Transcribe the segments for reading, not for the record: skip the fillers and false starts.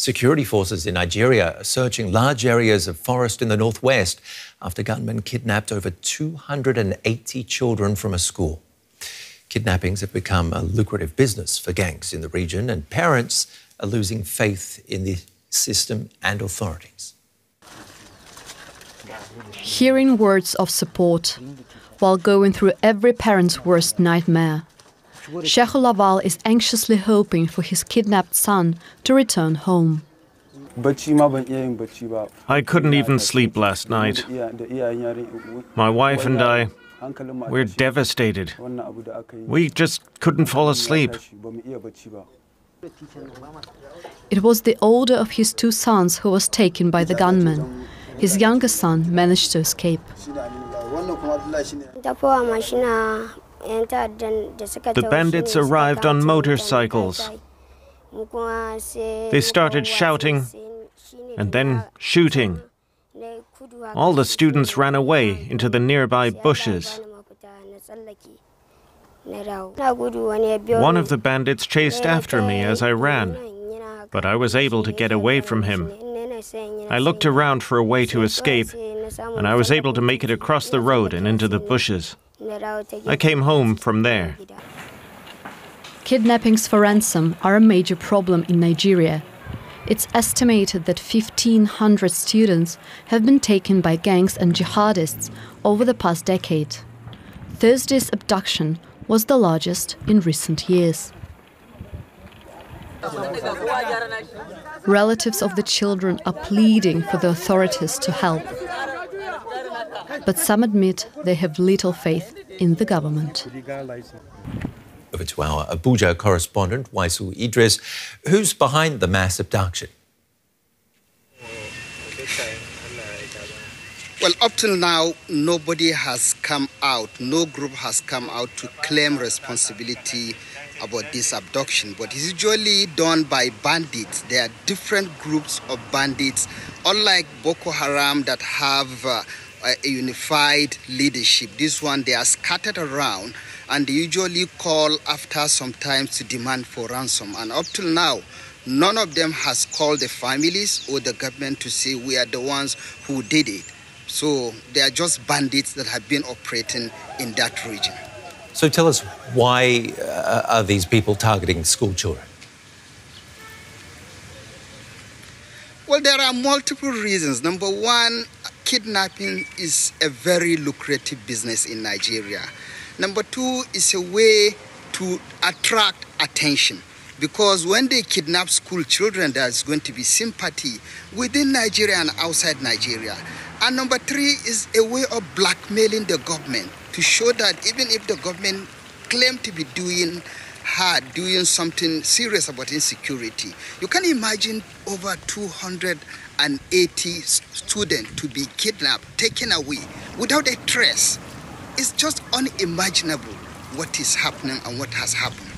Security forces in Nigeria are searching large areas of forest in the northwest after gunmen kidnapped over 280 children from a school. Kidnappings have become a lucrative business for gangs in the region, and parents are losing faith in the system and authorities. Hearing words of support while going through every parent's worst nightmare, Sheikh Lawal is anxiously hoping for his kidnapped son to return home. I couldn't even sleep last night. My wife and I, we're devastated. We just couldn't fall asleep. It was the older of his two sons who was taken by the gunmen. His younger son managed to escape. The bandits arrived on motorcycles. They started shouting and then shooting. All the students ran away into the nearby bushes. One of the bandits chased after me as I ran, but I was able to get away from him. I looked around for a way to escape, and I was able to make it across the road and into the bushes. I came home from there. Kidnappings for ransom are a major problem in Nigeria. It's estimated that 1,500 students have been taken by gangs and jihadists over the past decade. Thursday's abduction was the largest in recent years. Relatives of the children are pleading for the authorities to help. But some admit they have little faith in the government. Over to our Abuja correspondent, Waisu Idris. Who's behind the mass abduction? Well, up till now, nobody has come out, no group has come out to claim responsibility about this abduction, but it's usually done by bandits. There are different groups of bandits, unlike Boko Haram that have a unified leadership. This one, they are scattered around, and they usually call after sometimes to demand for ransom. And up till now, none of them has called the families or the government to say we are the ones who did it. So they are just bandits that have been operating in that region. So tell us, why are these people targeting school children? Well, there are multiple reasons. Number one, kidnapping is a very lucrative business in Nigeria. Number two, it's a way to attract attention. Because when they kidnap school children, there's going to be sympathy within Nigeria and outside Nigeria. And number three is a way of blackmailing the government to show that even if the government claims to be doing something serious about insecurity, you can imagine over 280 students to be kidnapped, taken away without a trace. It's just unimaginable what is happening and what has happened.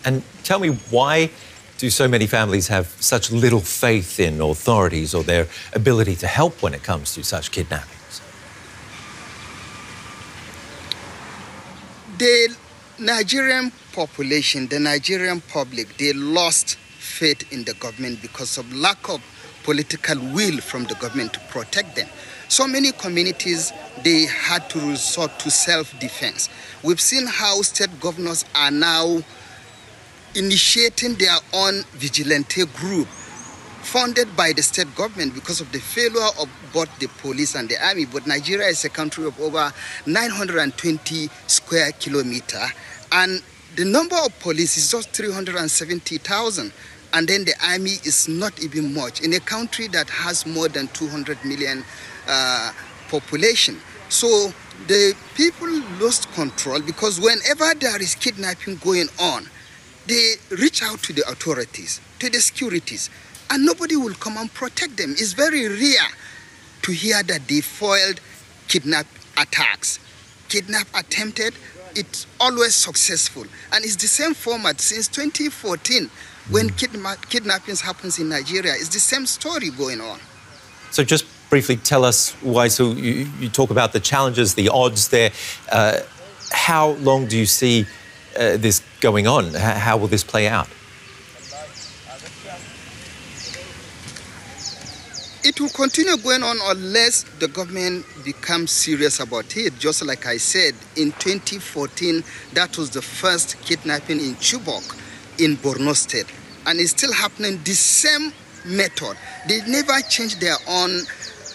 And tell me, why do so many families have such little faith in authorities or their ability to help when it comes to such kidnappings? The Nigerian population, the Nigerian public, they lost faith in the government because of lack of political will from the government to protect them. So many communities, they had to resort to self-defense. We've seen how state governors are now initiating their own vigilante group funded by the state government because of the failure of both the police and the army. But Nigeria is a country of over 920 square kilometers, and the number of police is just 370,000. And then the army is not even much in a country that has more than 200 million population. So the people lost control because whenever there is kidnapping going on, they reach out to the authorities, to the securities, and nobody will come and protect them. It's very rare to hear that they foiled kidnap attacks. Kidnap attempted, it's always successful. And it's the same format since 2014 when kidnappings happens in Nigeria. It's the same story going on. So just briefly tell us why. So you talk about the challenges, the odds there. How long do you see this going on? How will this play out? it will continue going on unless the government becomes serious about it. Just like I said, in 2014, that was the first kidnapping in Chibok in Borno State. And it's still happening, the same method. They never changed their own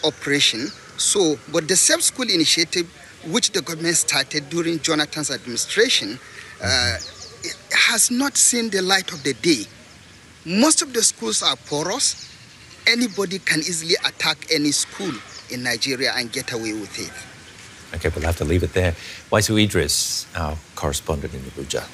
operation. So, but the Safe School initiative, which the government started during Jonathan's administration, has not seen the light of the day. Most of the schools are porous. Anybody can easily attack any school in Nigeria and get away with it. Okay, we'll have to leave it there. Waisu Idris, our correspondent in Abuja.